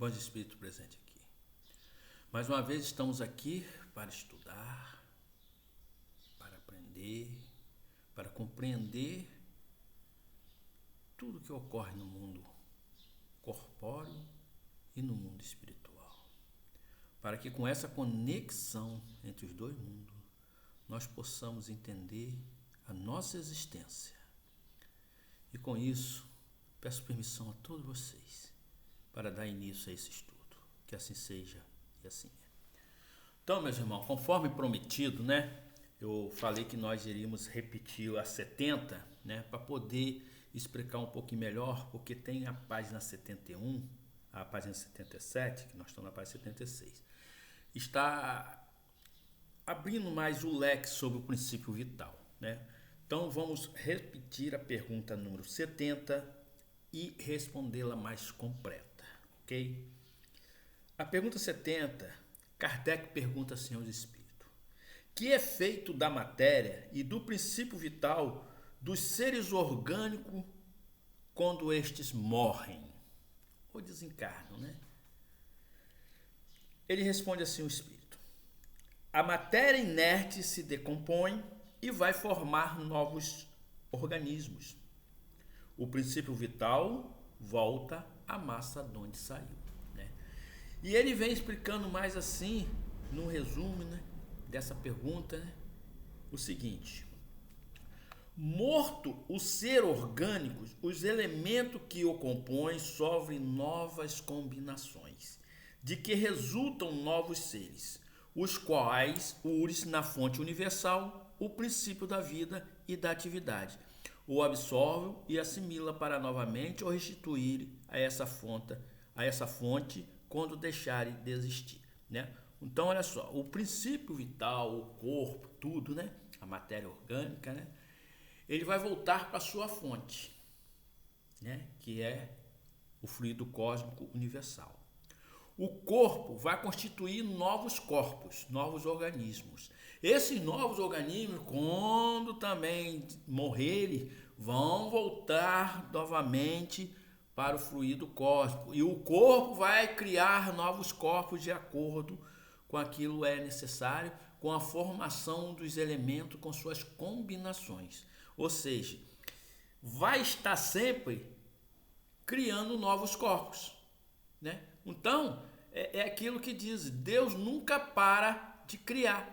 Bons Espíritos presente aqui. Mais uma vez estamos aqui para estudar, para aprender, para compreender tudo que ocorre no mundo corpóreo e no mundo espiritual. Para que com essa conexão entre os dois mundos, nós possamos entender a nossa existência. E com isso, peço permissão a todos vocês para dar início a esse estudo. Que assim seja e assim é. Então, meus irmãos, conforme prometido, eu falei que nós iríamos repetir a 70, para poder explicar um pouquinho melhor, porque tem a página 71, a página 77, que nós estamos na página 76. Está abrindo mais o leque sobre o princípio vital, Então, vamos repetir a pergunta número 70 e respondê-la mais completa, ok? A pergunta 70, Kardec pergunta assim aos espíritos: que é feito da matéria e do princípio vital dos seres orgânicos quando estes morrem ou desencarnam, Ele responde assim o espírito: a matéria inerte se decompõe e vai formar novos organismos. O princípio vital volta à massa de onde saiu. E ele vem explicando mais assim, num resumo dessa pergunta, o seguinte: morto o ser orgânico, os elementos que o compõem sofrem novas combinações, de que resultam novos seres, os quais urem na fonte universal o princípio da vida e da atividade, o absorve e assimila para novamente o restituir a essa fonte quando deixarem de existir, Então, olha só, o princípio vital, o corpo, tudo, a matéria orgânica, ele vai voltar para a sua fonte, que é o fluido cósmico universal. O corpo vai constituir novos corpos, novos organismos. Esses novos organismos, quando também morrerem, vão voltar novamente para o fluido cósmico. E o corpo vai criar novos corpos de acordo com aquilo que é necessário, com a formação dos elementos, com suas combinações. Ou seja, vai estar sempre criando novos corpos, Então, é aquilo que diz: Deus nunca para de criar,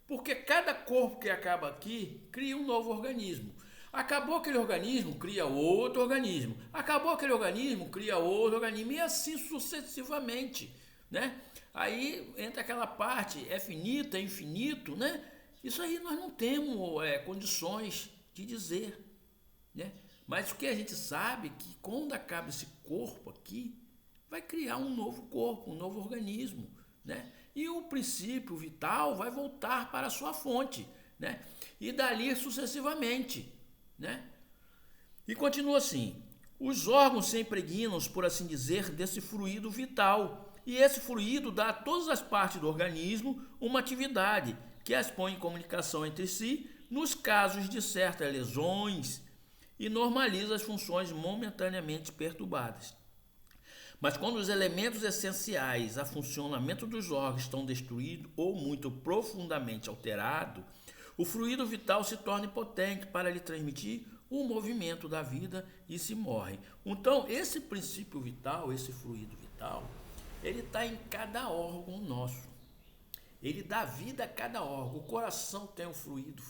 porque cada corpo que acaba aqui cria um novo organismo. Acabou aquele organismo, cria outro organismo. Acabou aquele organismo, cria outro organismo. E assim sucessivamente, Aí entra aquela parte, é finito, é infinito, Isso aí nós não temos condições de dizer, Mas o que a gente sabe é que quando acaba esse corpo aqui, vai criar um novo corpo, um novo organismo, E o princípio vital vai voltar para a sua fonte, E dali sucessivamente, E continua assim: os órgãos se impregnam, por assim dizer, desse fluido vital, e esse fluido dá a todas as partes do organismo uma atividade que as põe em comunicação entre si nos casos de certas lesões e normaliza as funções momentaneamente perturbadas. Mas quando os elementos essenciais a funcionamento dos órgãos estão destruídos ou muito profundamente alterados, o fluido vital se torna impotente para lhe transmitir o movimento da vida e se morre. Então, esse princípio vital, esse fluido vital, ele está em cada órgão nosso. Ele dá vida a cada órgão. O coração tem um fluido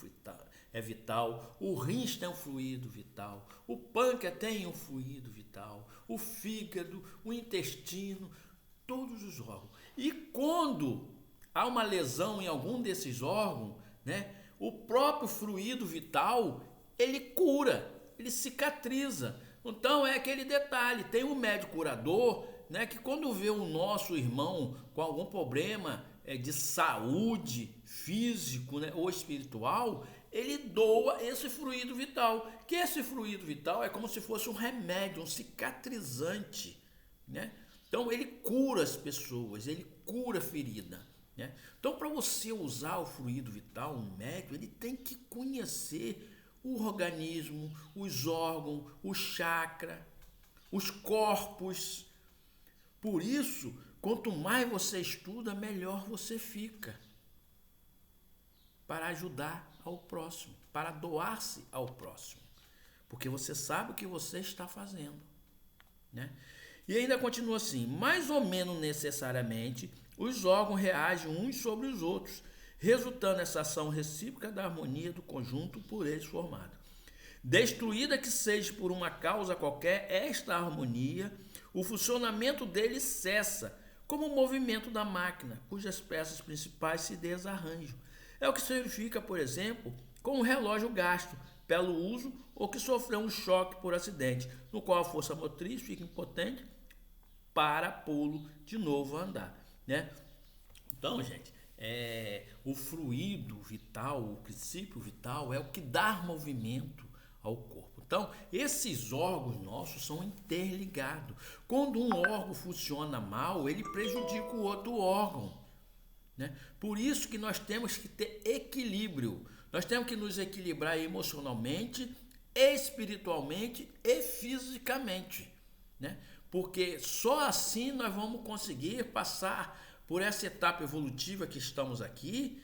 vital, o rins tem um fluido vital, o pâncreas tem um fluido vital, o fígado, o intestino, todos os órgãos. E quando há uma lesão em algum desses órgãos, o próprio fluido vital, ele cura, ele cicatriza. Então é aquele detalhe, tem um médico curador, que quando vê o nosso irmão com algum problema de saúde físico, ou espiritual, ele doa esse fluido vital, que esse fluido vital é como se fosse um remédio, um cicatrizante, Então ele cura as pessoas, ele cura a ferida, Então, para você usar o fluido vital, um médico, ele tem que conhecer o organismo, os órgãos, o chakra, os corpos, Por isso, quanto mais você estuda, melhor você fica para ajudar ao próximo, para doar-se ao próximo, porque você sabe o que você está fazendo, né? E ainda continua assim: mais ou menos necessariamente, os órgãos reagem uns sobre os outros, resultando nessa ação recíproca da harmonia do conjunto por eles formada. Destruída que seja por uma causa qualquer esta harmonia, o funcionamento dele cessa, como o movimento da máquina, cujas peças principais se desarranjam. É o que se verifica, por exemplo, com um relógio gasto pelo uso ou que sofreu um choque por acidente, no qual a força motriz fica impotente para pô-lo de novo a andar, né? Então, gente, o fluido vital, o princípio vital é o que dá movimento ao corpo. Então, esses órgãos nossos são interligados. Quando um órgão funciona mal, ele prejudica o outro órgão, né? Por isso que nós temos que ter equilíbrio. Nós temos que nos equilibrar emocionalmente, espiritualmente e fisicamente, né? Porque só assim nós vamos conseguir passar por essa etapa evolutiva que estamos aqui,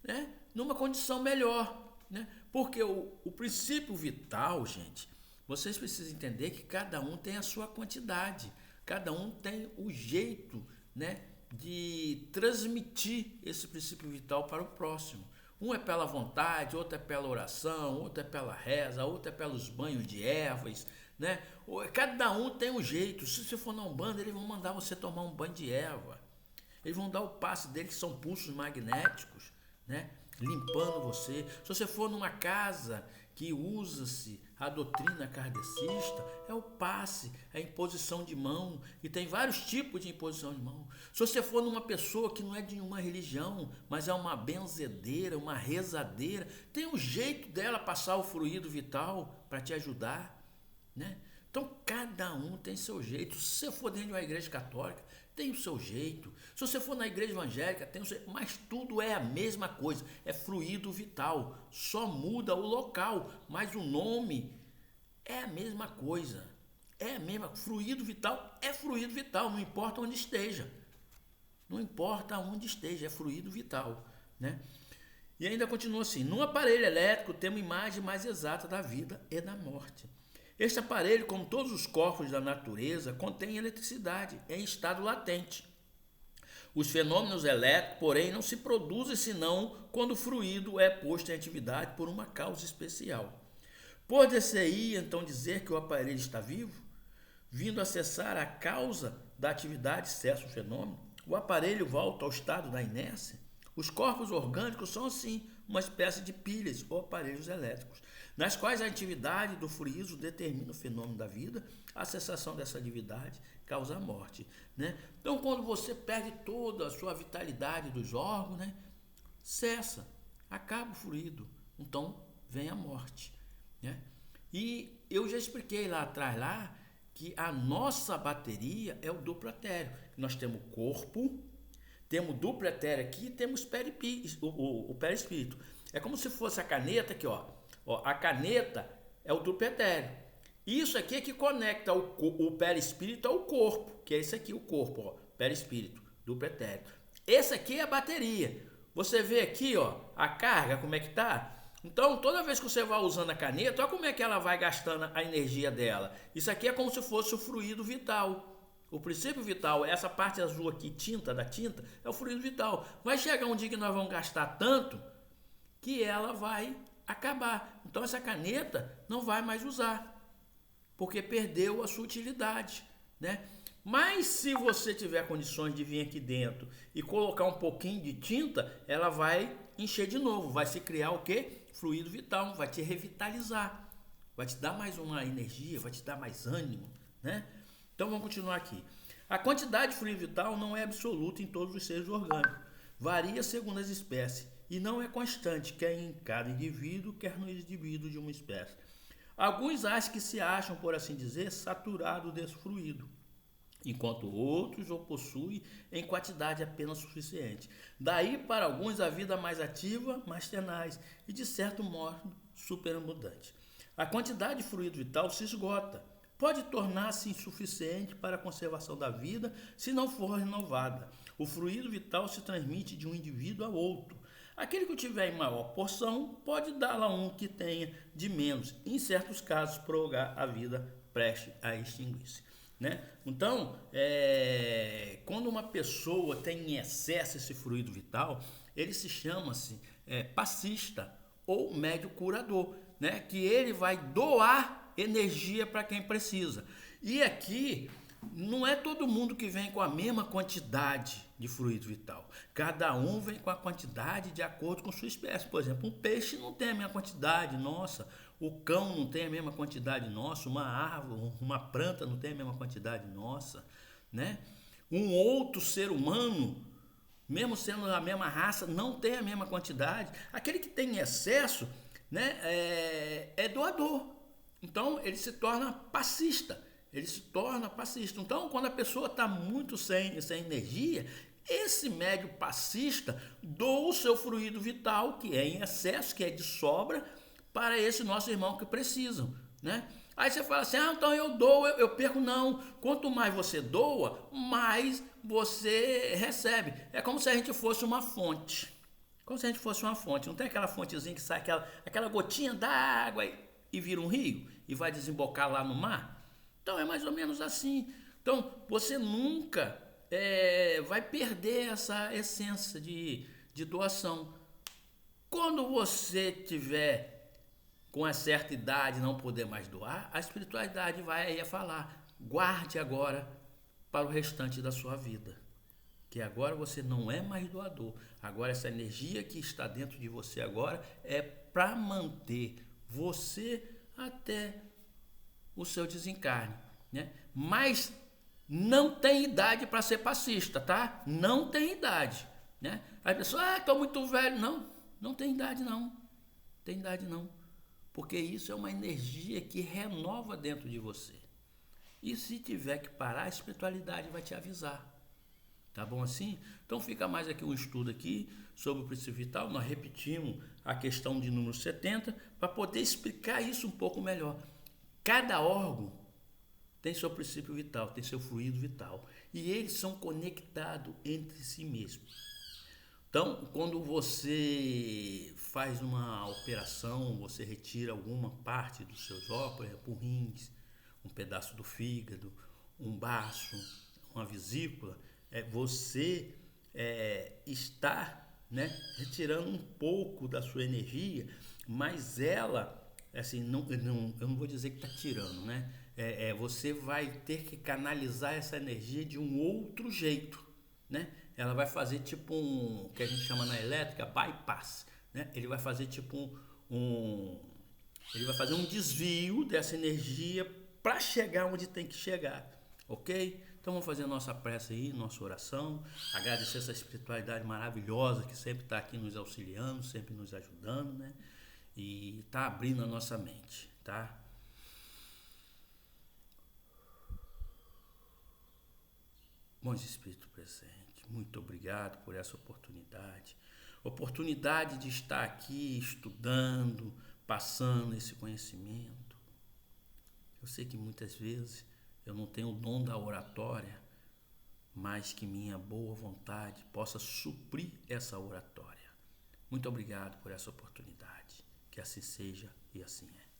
né, numa condição melhor, né? Porque o princípio vital, gente, vocês precisam entender que cada um tem a sua quantidade, cada um tem o jeito, né, de transmitir esse princípio vital para o próximo. Um é pela vontade, outro é pela oração, outro é pela reza, outro é pelos banhos de ervas, né? Cada um tem um jeito. Se você for na Umbanda, eles vão mandar você tomar um banho de erva. Eles vão dar o passe deles, que são pulsos magnéticos, né? Limpando você. Se você for numa casa que usa-se a doutrina kardecista, é o passe, é a imposição de mão, e tem vários tipos de imposição de mão. Se você for numa pessoa que não é de nenhuma religião, mas é uma benzedeira, uma rezadeira, tem um jeito dela passar o fluido vital para te ajudar, né? Então, cada um tem seu jeito. Se você for dentro de uma igreja católica, tem o seu jeito. Se você for na igreja evangélica, tem o seu jeito. Mas tudo é a mesma coisa. É fluido vital. Só muda o local, mas o nome é a mesma coisa. É a mesma. Fluido vital é fluido vital, não importa onde esteja. Não importa onde esteja, é fluido vital, né? E ainda continua assim: no aparelho elétrico temos imagem mais exata da vida e da morte. Este aparelho, como todos os corpos da natureza, contém eletricidade em estado latente. Os fenômenos elétricos, porém, não se produzem senão quando o fluido é posto em atividade por uma causa especial. Pode-se então dizer que o aparelho está vivo? Vindo a cessar a causa da atividade, cessa o fenômeno, o aparelho volta ao estado da inércia? Os corpos orgânicos são, assim, uma espécie de pilhas ou aparelhos elétricos, nas quais a atividade do fluido determina o fenômeno da vida, a cessação dessa atividade causa a morte, né? Então, quando você perde toda a sua vitalidade dos órgãos, né, cessa, acaba o fluido, então vem a morte, né? E eu já expliquei lá atrás que a nossa bateria é o duplo etéreo. Nós temos o corpo, temos duplo etéreo aqui, temos o perispírito. É como se fosse a caneta aqui, ó. A caneta é o duplo etéreo. Isso aqui é que conecta o perispírito ao corpo, que é esse aqui, o corpo, ó, perispírito, duplo etéreo. Esse aqui é a bateria. Você vê aqui, ó, a carga, como é que tá? Então, toda vez que você vai usando a caneta, olha como é que ela vai gastando a energia dela. Isso aqui é como se fosse o fluido vital. O princípio vital, essa parte azul aqui, tinta da tinta, é o fluido vital. Vai chegar um dia que nós vamos gastar tanto que ela vai acabar. Então essa caneta não vai mais usar, porque perdeu a sua utilidade, né? Mas se você tiver condições de vir aqui dentro e colocar um pouquinho de tinta, ela vai encher de novo, vai se criar o quê? Fluido vital, vai te revitalizar, vai te dar mais uma energia, vai te dar mais ânimo, né? Então vamos continuar aqui. A quantidade de fluido vital não é absoluta em todos os seres orgânicos, varia segundo as espécies e não é constante, quer em cada indivíduo, quer no indivíduo de uma espécie. Alguns acham que se acham, por assim dizer, saturados desse fluido, enquanto outros o possuem em quantidade apenas suficiente. Daí, para alguns, a vida mais ativa, mais tenaz e, de certo modo, superabundante. A quantidade de fluido vital se esgota, pode tornar-se insuficiente para a conservação da vida se não for renovada. O fluido vital se transmite de um indivíduo a outro. Aquele que tiver em maior porção pode dar a um que tenha de menos, em certos casos prolongar a vida prestes a extinguir-se. Né? Então, quando uma pessoa tem em excesso esse fluido vital, ele se chama-se passista ou médio curador, né? Que ele vai doar energia para quem precisa. E aqui não é todo mundo que vem com a mesma quantidade de fluido vital. Cada um vem com a quantidade de acordo com sua espécie. Por exemplo, um peixe não tem a mesma quantidade nossa, o cão não tem a mesma quantidade nossa, uma árvore, uma planta não tem a mesma quantidade nossa, né? Um outro ser humano, mesmo sendo da mesma raça, não tem a mesma quantidade. Aquele que tem excesso, né, é doador. Então, ele se torna passista. Então, quando a pessoa está muito sem energia, esse médio passista doa o seu fluido vital, que é em excesso, que é de sobra, para esse nosso irmão que precisam, né? Aí você fala assim, então eu dou, eu perco. Não, quanto mais você doa, mais você recebe. É como se a gente fosse uma fonte. Não tem aquela fontezinha que sai aquela gotinha d'água e vira um rio e vai desembocar lá no mar? Então é mais ou menos assim. Então você nunca vai perder essa essência de doação. Quando você tiver com uma certa idade não poder mais doar, a espiritualidade vai aí a falar, guarde agora para o restante da sua vida, que agora você não é mais doador. Agora essa energia que está dentro de você agora é para manter você até o seu desencarne, né? Mas não tem idade para ser passista, tá? Não tem idade, né? Aí a pessoa, estou muito velho. Não tem idade não. Tem idade não. Porque isso é uma energia que renova dentro de você. E se tiver que parar, a espiritualidade vai te avisar. Tá bom assim? Então fica mais aqui um estudo aqui sobre o princípio vital. Nós repetimos a questão de número 70 para poder explicar isso um pouco melhor. Cada órgão tem seu princípio vital, tem seu fluido vital. E eles são conectados entre si mesmos. Então, quando você faz uma operação, você retira alguma parte dos seus órgãos, por exemplo, rins, um pedaço do fígado, um baço, uma vesícula, você está, né, retirando um pouco da sua energia, mas ela, assim, eu não vou dizer que está tirando, né? Você vai ter que canalizar essa energia de um outro jeito, né? Ela vai fazer tipo um, que a gente chama na elétrica, bypass, né? Ele vai fazer tipo ele vai fazer um desvio dessa energia para chegar onde tem que chegar, ok? Então vamos fazer a nossa prece aí, nossa oração, agradecer essa espiritualidade maravilhosa que sempre está aqui nos auxiliando, sempre nos ajudando, né? E está abrindo a nossa mente, tá? Bons Espíritos presentes, muito obrigado por essa oportunidade de estar aqui estudando, passando esse conhecimento. Eu sei que muitas vezes eu não tenho o dom da oratória, mas que minha boa vontade possa suprir essa oratória. Muito obrigado por essa oportunidade, que assim seja e assim é.